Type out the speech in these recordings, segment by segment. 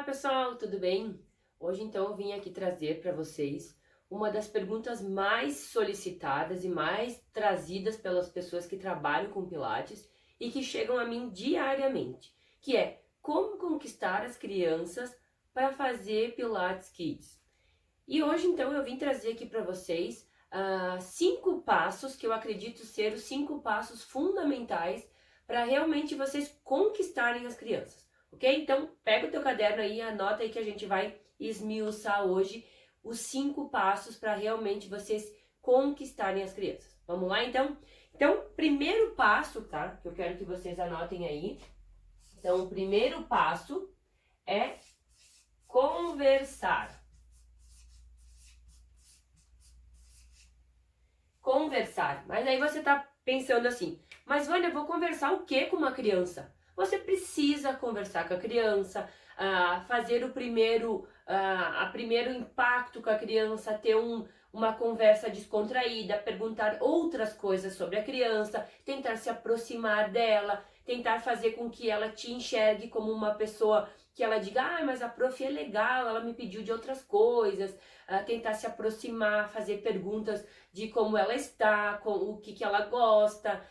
pessoal, tudo bem? Hoje então eu vim aqui trazer para vocês uma das perguntas mais solicitadas e mais trazidas pelas pessoas que trabalham com Pilates e que chegam a mim diariamente, que é como conquistar as crianças para fazer Pilates Kids. E hoje então eu vim trazer aqui para vocês 5 passos que eu acredito ser os 5 passos fundamentais para realmente vocês conquistarem as crianças. Ok? Então, pega o teu caderno aí e anota aí que a gente vai esmiuçar hoje os 5 passos para realmente vocês conquistarem as crianças. Vamos lá, então? Então, primeiro passo, tá? Que eu quero que vocês anotem aí. Então, o primeiro passo é conversar. Conversar. Mas aí você tá pensando assim, mas Vânia, eu vou conversar o que com uma criança? Você precisa conversar com a criança, fazer o primeiro impacto com a criança, ter uma conversa descontraída, perguntar outras coisas sobre a criança, tentar se aproximar dela, tentar fazer com que ela te enxergue como uma pessoa que ela diga, mas a prof é legal, ela me pediu de outras coisas, tentar se aproximar, fazer perguntas de como ela está, o que ela gosta,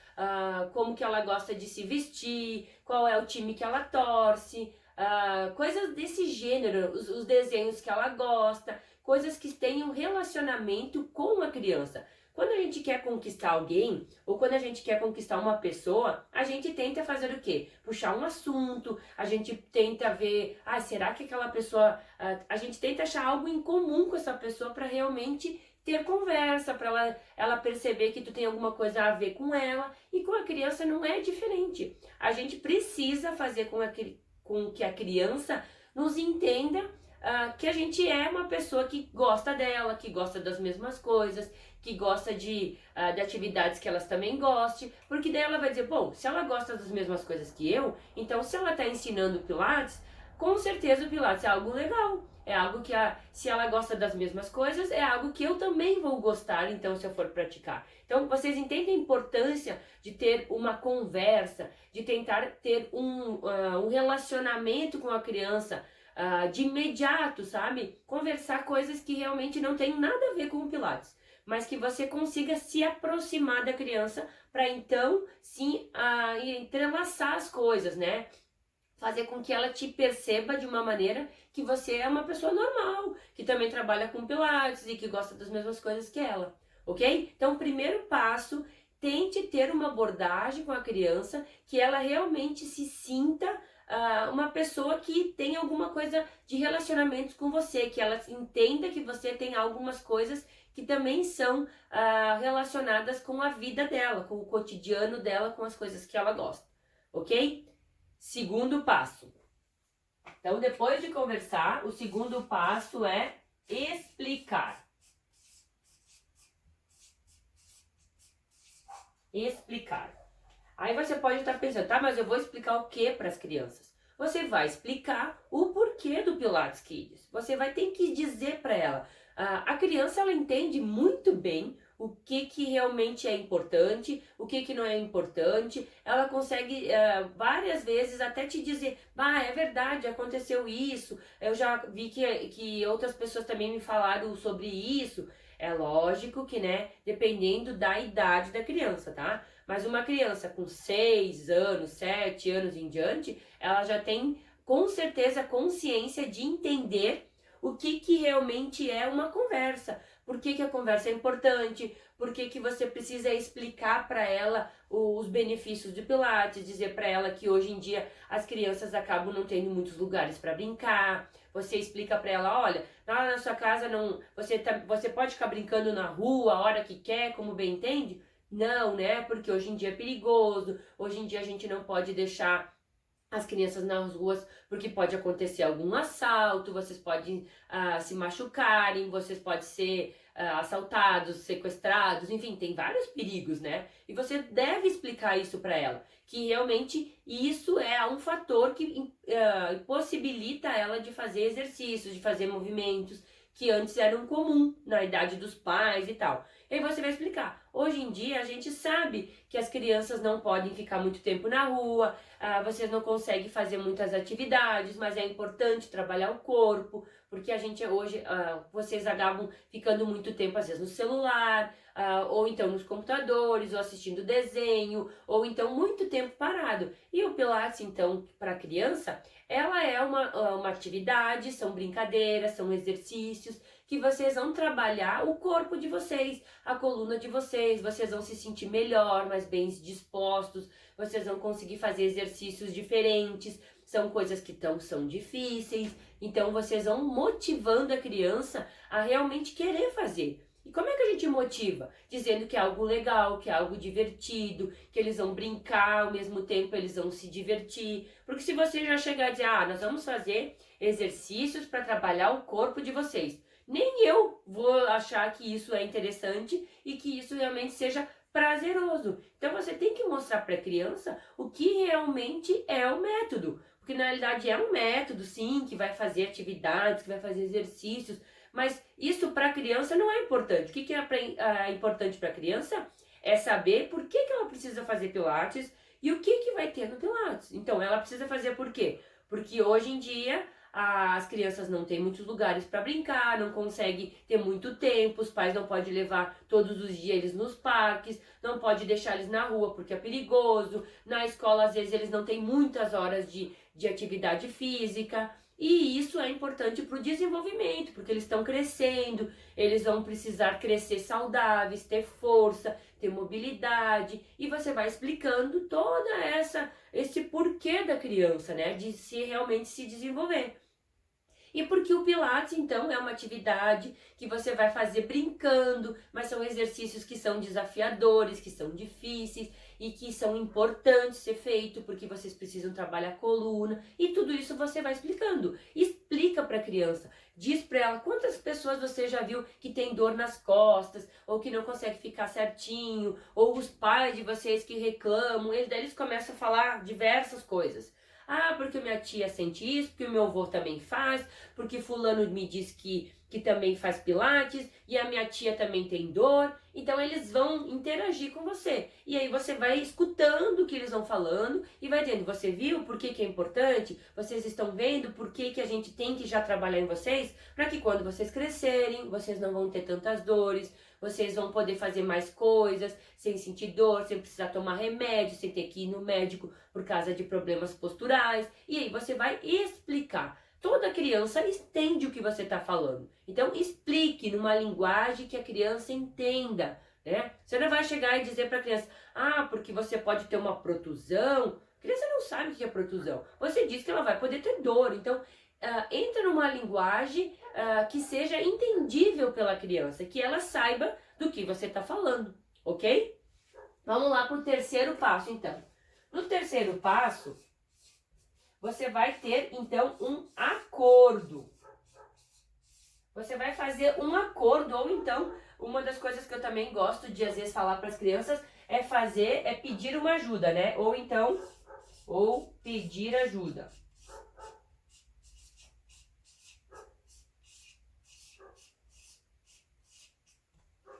como que ela gosta de se vestir, qual é o time que ela torce, coisas desse gênero, os desenhos que ela gosta, coisas que tenham relacionamento com a criança. Quando a gente quer conquistar alguém, ou quando a gente quer conquistar uma pessoa, a gente tenta fazer o quê? Puxar um assunto, a gente tenta ver, será que aquela pessoa... A gente tenta achar algo em comum com essa pessoa para realmente ter conversa, para ela perceber que tu tem alguma coisa a ver com ela, e com a criança não é diferente. A gente precisa fazer com que a criança nos entenda que a gente é uma pessoa que gosta dela, que gosta das mesmas coisas, que gosta de atividades que elas também gostem, porque daí ela vai dizer, bom, se ela gosta das mesmas coisas que eu, então se ela está ensinando Pilates, com certeza o Pilates é algo legal, é algo que se ela gosta das mesmas coisas, é algo que eu também vou gostar, então, se eu for praticar. Então, vocês entendem a importância de ter uma conversa, de tentar ter um relacionamento com a criança, de imediato, sabe? Conversar coisas que realmente não tem nada a ver com o Pilates, mas que você consiga se aproximar da criança para então sim entrelaçar as coisas, né? Fazer com que ela te perceba de uma maneira que você é uma pessoa normal, que também trabalha com Pilates e que gosta das mesmas coisas que ela, ok? Então, o primeiro passo, tente ter uma abordagem com a criança que ela realmente se sinta uma pessoa que tem alguma coisa de relacionamentos com você, que ela entenda que você tem algumas coisas que também são relacionadas com a vida dela, com o cotidiano dela, com as coisas que ela gosta, ok? Segundo passo. Então, depois de conversar, o segundo passo é explicar. Explicar. Aí você pode estar pensando, tá, mas eu vou explicar o que para as crianças? Você vai explicar o porquê do Pilates Kids. Você vai ter que dizer para ela. A criança, ela entende muito bem o que realmente é importante, o que não é importante. Ela consegue várias vezes até te dizer, é verdade, aconteceu isso. Eu já vi que outras pessoas também me falaram sobre isso. É lógico que, né, dependendo da idade da criança, tá? Mas uma criança com 6 anos, 7 anos em diante, ela já tem com certeza consciência de entender o que realmente é uma conversa. Por que a conversa é importante, por que você precisa explicar para ela os benefícios de Pilates, dizer para ela que hoje em dia as crianças acabam não tendo muitos lugares para brincar. Você explica para ela, olha, lá na sua casa não, você pode ficar brincando na rua a hora que quer, como bem entende? Não, né? Porque hoje em dia é perigoso, hoje em dia a gente não pode deixar as crianças nas ruas porque pode acontecer algum assalto, vocês podem se machucarem, vocês podem ser assaltados, sequestrados, enfim, tem vários perigos, né? E você deve explicar isso para ela, que realmente isso é um fator que possibilita ela de fazer exercícios, de fazer movimentos que antes eram comum na idade dos pais e tal. E aí você vai explicar. Hoje em dia a gente sabe que as crianças não podem ficar muito tempo na rua, vocês não conseguem fazer muitas atividades, mas é importante trabalhar o corpo, porque a gente hoje, vocês acabam ficando muito tempo às vezes no celular, ou então nos computadores, ou assistindo desenho, ou então muito tempo parado. E o Pilates, então, para a criança, ela é uma atividade, são brincadeiras, são exercícios que vocês vão trabalhar o corpo de vocês, a coluna de vocês vão se sentir melhor, mais bem dispostos, vocês vão conseguir fazer exercícios diferentes, são coisas que são difíceis, então vocês vão motivando a criança a realmente querer fazer. E como é que a gente motiva? Dizendo que é algo legal, que é algo divertido, que eles vão brincar, ao mesmo tempo eles vão se divertir. Porque se você já chegar e dizer, nós vamos fazer exercícios para trabalhar o corpo de vocês, nem eu vou achar que isso é interessante e que isso realmente seja prazeroso. Então você tem que mostrar para a criança o que realmente é o método. Porque na realidade é um método, sim, que vai fazer atividades, que vai fazer exercícios, mas isso para a criança não é importante. O que é importante para a criança é saber por que ela precisa fazer Pilates e o que vai ter no Pilates. Então, ela precisa fazer por quê? Porque hoje em dia as crianças não têm muitos lugares para brincar, não conseguem ter muito tempo, os pais não podem levar todos os dias eles nos parques, não pode deixar eles na rua porque é perigoso, na escola às vezes eles não têm muitas horas de atividade física. E isso é importante para o desenvolvimento, porque eles estão crescendo, eles vão precisar crescer saudáveis, ter força, ter mobilidade, e você vai explicando toda esse porquê da criança, né, de se realmente se desenvolver. E porque o Pilates, então, é uma atividade que você vai fazer brincando, mas são exercícios que são desafiadores, que são difíceis e que são importantes ser feito, porque vocês precisam trabalhar a coluna, e tudo isso você vai explicando. Explica para a criança, diz para ela quantas pessoas você já viu que tem dor nas costas, ou que não consegue ficar certinho, ou os pais de vocês que reclamam, daí eles começam a falar diversas coisas. Porque minha tia sente isso, porque o meu avô também faz, porque fulano me diz que também faz pilates, e a minha tia também tem dor. Então eles vão interagir com você. E aí você vai escutando o que eles vão falando e vai vendo, você viu por que é importante? Vocês estão vendo por que a gente tem que já trabalhar em vocês? Para que quando vocês crescerem, vocês não vão ter tantas dores, vocês vão poder fazer mais coisas sem sentir dor, sem precisar tomar remédio, sem ter que ir no médico por causa de problemas posturais. E aí você vai explicar. Toda criança entende o que você está falando. Então explique numa linguagem que a criança entenda, né? Você não vai chegar e dizer para a criança, porque você pode ter uma protusão. A criança não sabe o que é protusão. Você diz que ela vai poder ter dor. Então entra numa linguagem que seja entendível pela criança, que ela saiba do que você está falando, ok? Vamos lá para o terceiro passo, então. No terceiro passo, você vai ter, então, um acordo. Você vai fazer um acordo, ou então, uma das coisas que eu também gosto de, às vezes, falar para as crianças é pedir uma ajuda, né? Ou pedir ajuda.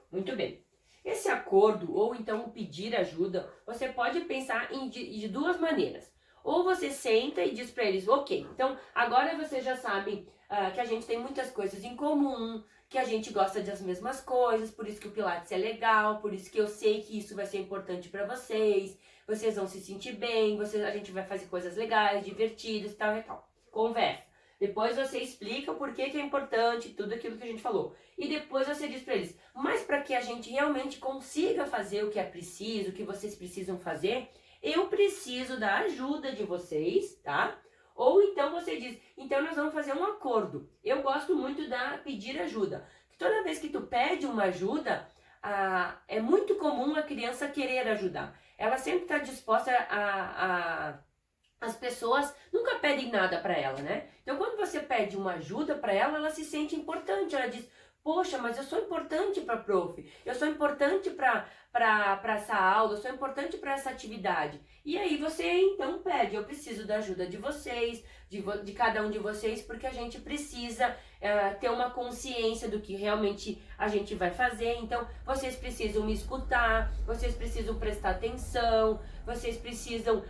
Muito bem. Esse acordo, ou então o pedir ajuda, você pode pensar de duas maneiras. Ou você senta e diz para eles, ok, então agora vocês já sabem que a gente tem muitas coisas em comum, que a gente gosta das mesmas coisas, por isso que o Pilates é legal, por isso que eu sei que isso vai ser importante para vocês vão se sentir bem, a gente vai fazer coisas legais, divertidas e tal e tal. Conversa. Depois você explica o porquê que é importante, tudo aquilo que a gente falou. E depois você diz para eles, mas para que a gente realmente consiga fazer o que é preciso, o que vocês precisam fazer, eu preciso da ajuda de vocês, tá? Ou então você diz, então nós vamos fazer um acordo. Eu gosto muito da pedir ajuda. Toda vez que tu pede uma ajuda, é muito comum a criança querer ajudar. Ela sempre está disposta as pessoas nunca pedem nada para ela, né? Então, quando você pede uma ajuda para ela, ela se sente importante. Ela diz, poxa, mas eu sou importante para a prof. Eu sou importante para essa aula, eu sou importante para essa atividade. E aí você, então, pede, eu preciso da ajuda de vocês de cada um de vocês, porque a gente precisa ter uma consciência do que realmente a gente vai fazer. Então, vocês precisam me escutar, vocês precisam prestar atenção, vocês precisam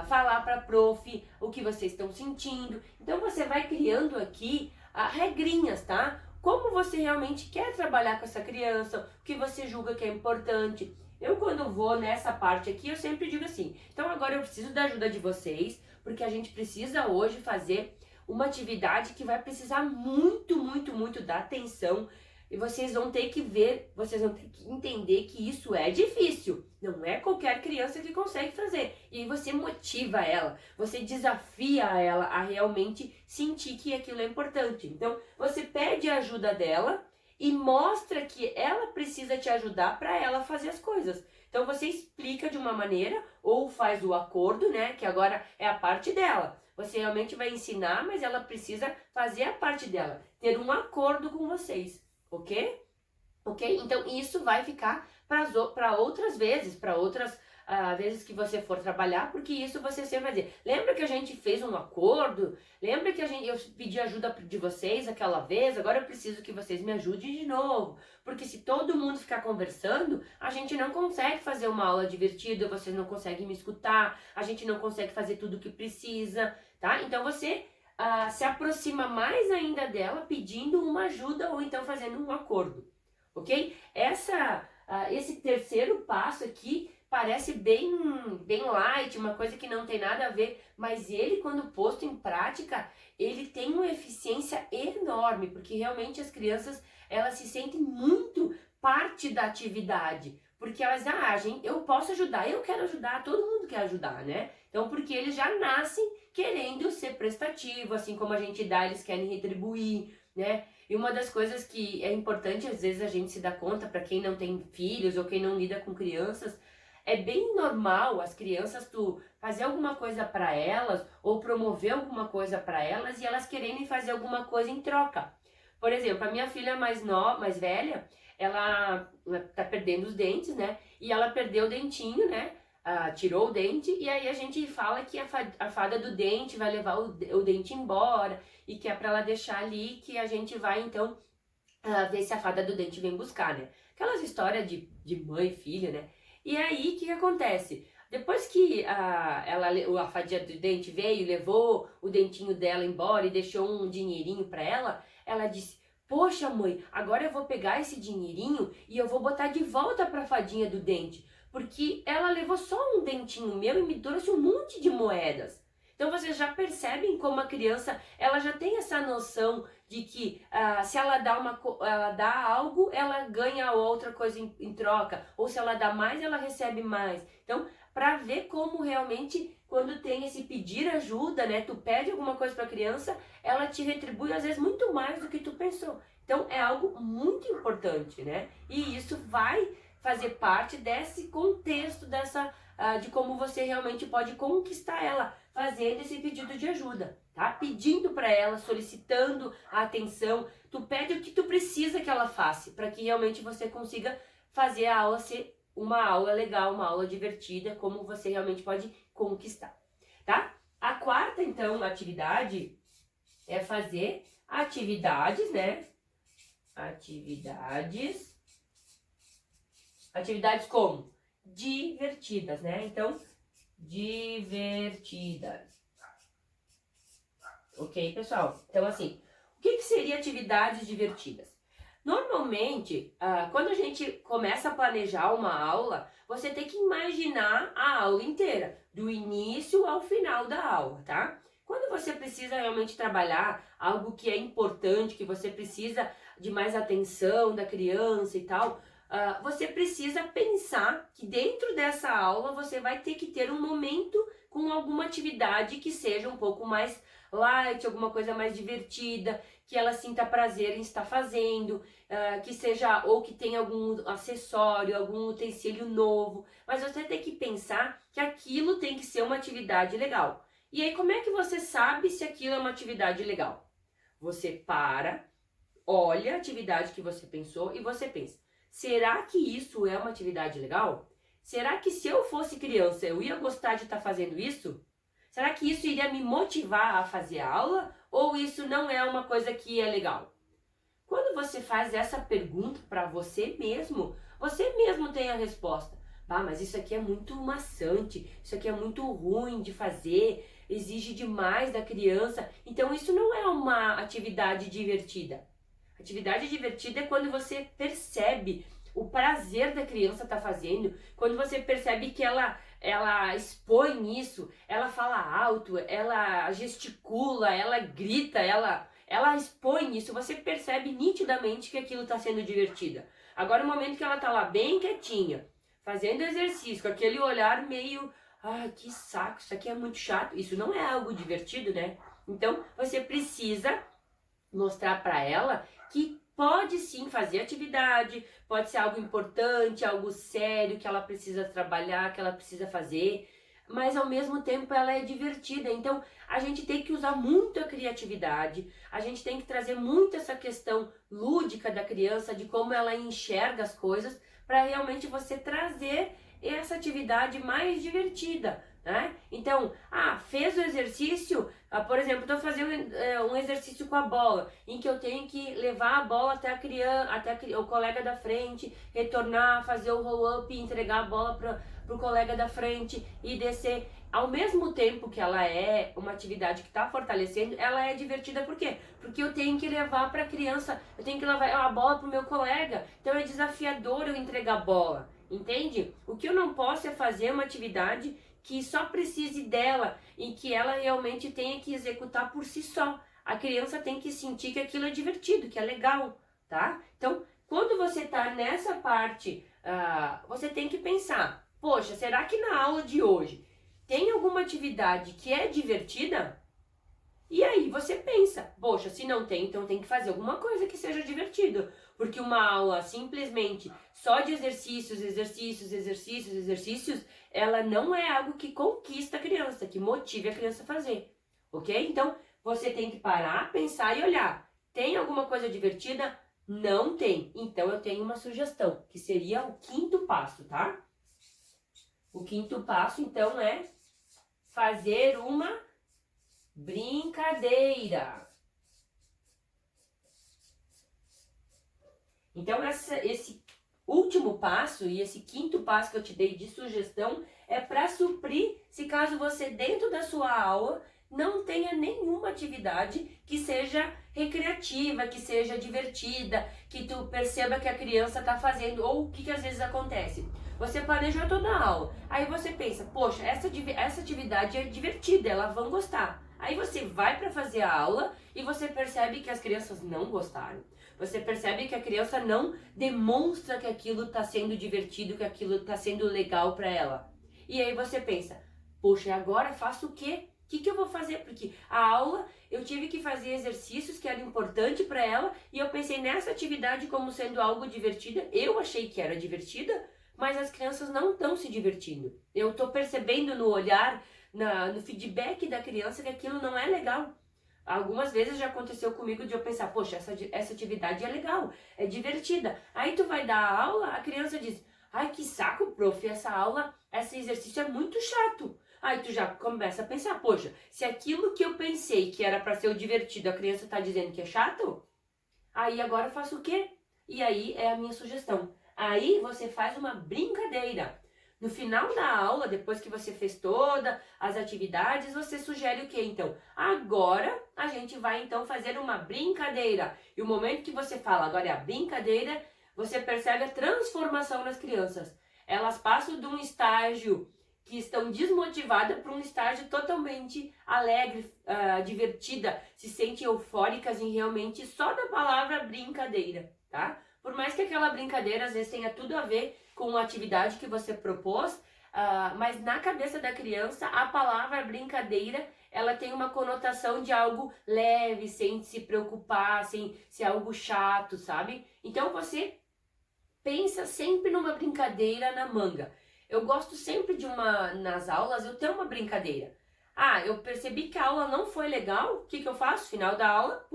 falar para a prof o que vocês estão sentindo. Então, você vai criando aqui regrinhas, tá? Como você realmente quer trabalhar com essa criança, o que você julga que é importante. Eu, quando vou nessa parte aqui, eu sempre digo assim, então agora eu preciso da ajuda de vocês, porque a gente precisa hoje fazer uma atividade que vai precisar muito, muito, muito da atenção, e vocês vão ter que ver, vocês vão ter que entender que isso é difícil. Não é qualquer criança que consegue fazer. E aí você motiva ela, você desafia ela a realmente sentir que aquilo é importante. Então, você pede a ajuda dela e mostra que ela precisa te ajudar para ela fazer as coisas. Então, você explica de uma maneira ou faz o acordo, né? Que agora é a parte dela. Você realmente vai ensinar, mas ela precisa fazer a parte dela. Ter um acordo com vocês. Ok? Ok? Então, isso vai ficar para outras vezes, para outras vezes que você for trabalhar, porque isso você sempre vai dizer. Lembra que a gente fez um acordo? Lembra que eu pedi ajuda de vocês aquela vez? Agora eu preciso que vocês me ajudem de novo. Porque se todo mundo ficar conversando, a gente não consegue fazer uma aula divertida, vocês não conseguem me escutar, a gente não consegue fazer tudo o que precisa, tá? Então, você se aproxima mais ainda dela pedindo uma ajuda ou então fazendo um acordo, ok? Esse terceiro passo aqui parece bem light, uma coisa que não tem nada a ver, mas ele, quando posto em prática, ele tem uma eficiência enorme, porque realmente as crianças, elas se sentem muito parte da atividade, porque elas, eu posso ajudar, eu quero ajudar, todo mundo quer ajudar, né? Então, porque eles já nascem querendo ser prestativo, assim como a gente dá, eles querem retribuir, né? E uma das coisas que é importante, às vezes, a gente se dá conta, para quem não tem filhos ou quem não lida com crianças, é bem normal as crianças, tu fazer alguma coisa para elas ou promover alguma coisa para elas e elas quererem fazer alguma coisa em troca. Por exemplo, a minha filha mais velha, ela tá perdendo os dentes, né? E ela perdeu o dentinho, né? Tirou o dente e aí a gente fala que a fada do dente vai levar o dente embora e que é para ela deixar ali, que a gente vai então ver se a fada do dente vem buscar, né? Aquelas histórias de mãe e filha, né? E aí, o que acontece? Depois que a fadinha do dente veio, levou o dentinho dela embora e deixou um dinheirinho para ela, ela disse, poxa mãe, agora eu vou pegar esse dinheirinho e eu vou botar de volta para a fadinha do dente, porque ela levou só um dentinho meu e me trouxe um monte de moedas. Então vocês já percebem como a criança, ela já tem essa noção de que se ela dá algo, ela ganha outra coisa em troca, ou se ela dá mais, ela recebe mais. Então, para ver como realmente, quando tem esse pedir ajuda, né, tu pede alguma coisa para a criança, ela te retribui às vezes muito mais do que tu pensou. Então, é algo muito importante, né? E isso vai fazer parte desse contexto, de como você realmente pode conquistar ela, fazendo esse pedido de ajuda, tá? Pedindo para ela, solicitando a atenção, tu pede o que tu precisa que ela faça, para que realmente você consiga fazer a aula ser uma aula legal, uma aula divertida, como você realmente pode conquistar, tá? A quarta, então, atividade é fazer atividades, né? Atividades como? Divertidas, né? Então, divertidas. Ok, pessoal? Então, assim, o que seria atividades divertidas? Normalmente, quando a gente começa a planejar uma aula, você tem que imaginar a aula inteira, do início ao final da aula, tá? Quando você precisa realmente trabalhar algo que é importante, que você precisa de mais atenção da criança e tal, você precisa pensar que dentro dessa aula você vai ter que ter um momento com alguma atividade que seja um pouco mais light, alguma coisa mais divertida, que ela sinta prazer em estar fazendo, que seja, ou que tenha algum acessório, algum utensílio novo, mas você tem que pensar que aquilo tem que ser uma atividade legal. E aí, como é que você sabe se aquilo é uma atividade legal? Você olha a atividade que você pensou e você pensa, será que isso é uma atividade legal? Será que se eu fosse criança eu ia gostar de estar fazendo isso? Será que isso iria me motivar a fazer a aula? Ou isso não é uma coisa que é legal? Quando você faz essa pergunta para você mesmo tem a resposta. Ah, mas isso aqui é muito maçante, isso aqui é muito ruim de fazer, exige demais da criança. Então isso não é uma atividade divertida. Atividade divertida é quando você percebe o prazer da criança estar fazendo, quando você percebe que ela expõe isso, ela fala alto, ela gesticula, ela grita, ela expõe isso, você percebe nitidamente que aquilo está sendo divertido. Agora, no momento que ela está lá bem quietinha, fazendo exercício, com aquele olhar meio, ai, que saco, isso aqui é muito chato, isso não é algo divertido, né? Então, você precisa mostrar para ela que pode sim fazer atividade, pode ser algo importante, algo sério que ela precisa trabalhar, que ela precisa fazer, mas ao mesmo tempo ela é divertida. Então a gente tem que usar muito a criatividade, a gente tem que trazer muito essa questão lúdica da criança, de como ela enxerga as coisas, para realmente você trazer essa atividade mais divertida, né? Então, fez o exercício, por exemplo, estou fazendo um exercício com a bola, em que eu tenho que levar a bola até a criança, o colega da frente, retornar, fazer o roll-up, entregar a bola para o colega da frente e descer. Ao mesmo tempo que ela é uma atividade que está fortalecendo, ela é divertida. Por quê? Porque eu tenho que levar para a criança, eu tenho que levar a bola para o meu colega, então é desafiador eu entregar a bola, entende? O que eu não posso é fazer uma atividade que só precise dela e que ela realmente tenha que executar por si só. A criança tem que sentir que aquilo é divertido, que é legal, tá? Então, quando você está nessa parte, você tem que pensar, poxa, será que na aula de hoje tem alguma atividade que é divertida? E aí você pensa, poxa, se não tem, então tem que fazer alguma coisa que seja divertido. Porque uma aula simplesmente só de exercícios, ela não é algo que conquista a criança, que motive a criança a fazer. Ok? Então, você tem que parar, pensar e olhar. Tem alguma coisa divertida? Não tem. Então, eu tenho uma sugestão, que seria o 5º passo, tá? O 5º passo, então, é fazer uma brincadeira. Então, esse último passo e esse 5º passo que eu te dei de sugestão é para suprir se caso você dentro da sua aula não tenha nenhuma atividade que seja recreativa, que seja divertida, que tu perceba que a criança está fazendo, ou o que às vezes acontece. Você planejou toda a aula, aí você pensa, poxa, essa atividade é divertida, elas vão gostar. Aí você vai para fazer a aula e você percebe que as crianças não gostaram. Você percebe que a criança não demonstra que aquilo está sendo divertido, que aquilo está sendo legal para ela. E aí você pensa, poxa, agora faço o quê? O que eu vou fazer? Porque a aula eu tive que fazer exercícios que eram importantes para ela e eu pensei nessa atividade como sendo algo divertida. Eu achei que era divertida, mas as crianças não estão se divertindo. Eu estou percebendo no olhar, no feedback da criança que aquilo não é legal. Algumas vezes já aconteceu comigo de eu pensar, poxa, essa atividade é legal, é divertida. Aí tu vai dar a aula, a criança diz, ai que saco, prof, esse exercício é muito chato. Aí tu já começa a pensar, poxa, se aquilo que eu pensei que era para ser o divertido, a criança está dizendo que é chato, aí agora eu faço o quê? E aí é a minha sugestão. Aí você faz uma brincadeira. No final da aula, depois que você fez todas as atividades, você sugere o quê, então? Agora, a gente vai, então, fazer uma brincadeira. E o momento que você fala, agora é a brincadeira, você percebe a transformação nas crianças. Elas passam de um estágio que estão desmotivadas para um estágio totalmente alegre, divertida, se sentem eufóricas em realmente só da palavra brincadeira, tá? Por mais que aquela brincadeira às vezes tenha tudo a ver com a atividade que você propôs, mas na cabeça da criança a palavra brincadeira ela tem uma conotação de algo leve, sem se preocupar, sem ser algo chato, sabe? Então você pensa sempre numa brincadeira na manga. Eu gosto sempre nas aulas, eu tenho uma brincadeira. Eu percebi que a aula não foi legal, o que eu faço? Final da aula,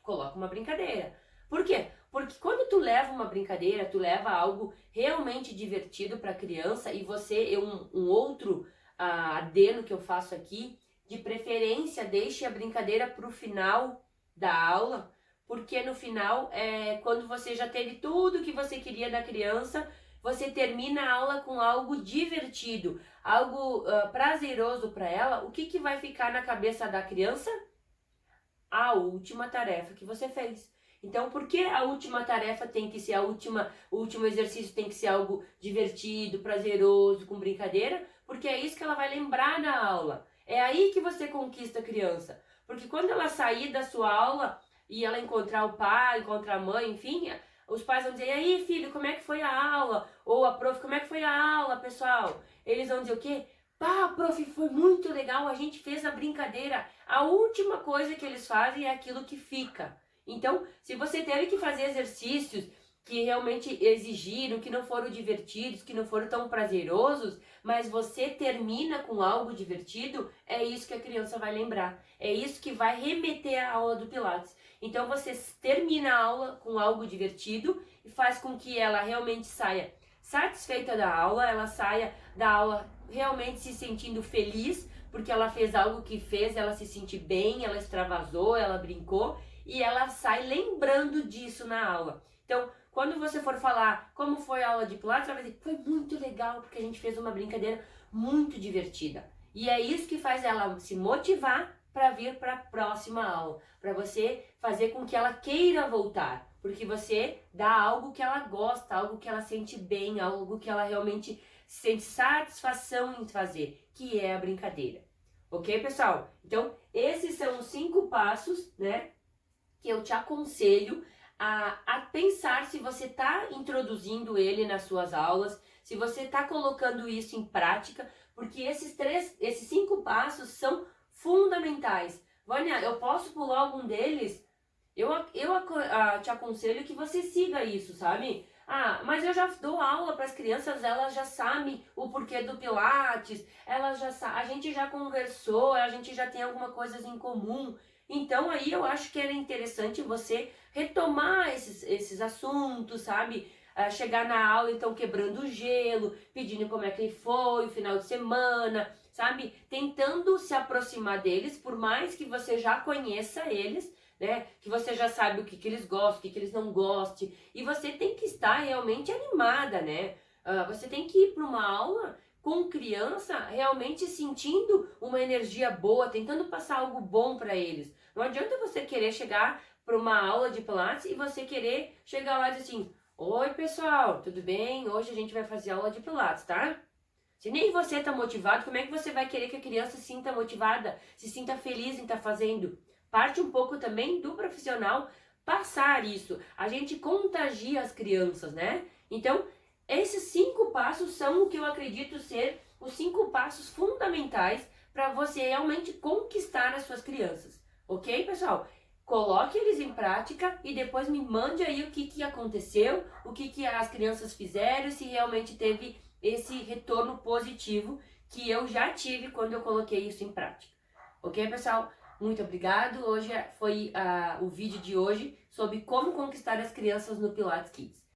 coloco uma brincadeira. Por quê? Porque quando tu leva uma brincadeira, tu leva algo realmente divertido para a criança e você, um outro adeno que eu faço aqui, de preferência deixe a brincadeira para o final da aula, porque no final, quando você já teve tudo que você queria da criança, você termina a aula com algo divertido, algo prazeroso para ela. O que vai ficar na cabeça da criança? A última tarefa que você fez. Então, por que a última tarefa tem que ser o último exercício tem que ser algo divertido, prazeroso, com brincadeira? Porque é isso que ela vai lembrar na aula. É aí que você conquista a criança. Porque quando ela sair da sua aula e ela encontrar o pai, encontrar a mãe, enfim, os pais vão dizer: e aí, filho, como é que foi a aula? Ou a prof, como é que foi a aula, pessoal? Eles vão dizer o quê? Pá, prof, foi muito legal, a gente fez a brincadeira. A última coisa que eles fazem é aquilo que fica. Então, se você teve que fazer exercícios que realmente exigiram, que não foram divertidos, que não foram tão prazerosos, mas você termina com algo divertido, é isso que a criança vai lembrar. É isso que vai remeter à aula do Pilates. Então, você termina a aula com algo divertido e faz com que ela realmente saia satisfeita da aula, ela saia da aula realmente se sentindo feliz, porque ela fez algo que fez ela se sentir bem, ela extravasou, ela brincou, e ela sai lembrando disso na aula. Então, quando você for falar como foi a aula de Pilates, ela vai dizer: foi muito legal, porque a gente fez uma brincadeira muito divertida. E é isso que faz ela se motivar para vir para a próxima aula, para você fazer com que ela queira voltar, porque você dá algo que ela gosta, algo que ela sente bem, algo que ela realmente sente satisfação em fazer, que é a brincadeira. Ok, pessoal? Então, esses são os 5 passos, né, que eu te aconselho a pensar se você está introduzindo ele nas suas aulas, se você está colocando isso em prática, porque esses 5 passos são fundamentais. Vânia, eu posso pular algum deles? Eu te aconselho que você siga isso, sabe? Ah, mas eu já dou aula para as crianças, elas já sabem o porquê do Pilates, a gente já conversou, a gente já tem alguma coisa em comum. Então aí eu acho que era interessante você retomar esses assuntos, sabe? Chegar na aula, então, quebrando o gelo, pedindo como é que foi o final de semana, sabe? Tentando se aproximar deles, por mais que você já conheça eles, né? Que você já sabe o que eles gostam, o que eles não gostam. E você tem que estar realmente animada, né? Você tem que ir para uma aula com criança realmente sentindo uma energia boa, tentando passar algo bom para eles. Não adianta você querer chegar para uma aula de Pilates e você querer chegar lá e dizer assim: oi pessoal, tudo bem? Hoje a gente vai fazer aula de Pilates, tá? Se nem você está motivado, como é que você vai querer que a criança se sinta motivada, se sinta feliz em estar fazendo? Parte um pouco também do profissional passar isso. A gente contagia as crianças, né? Então, esses 5 passos são o que eu acredito ser os 5 passos fundamentais para você realmente conquistar as suas crianças. Ok, pessoal? Coloque eles em prática e depois me mande aí o que aconteceu, o que as crianças fizeram, se realmente teve esse retorno positivo que eu já tive quando eu coloquei isso em prática. Ok, pessoal? Muito obrigado. Hoje foi o vídeo de hoje sobre como conquistar as crianças no Pilates Kids.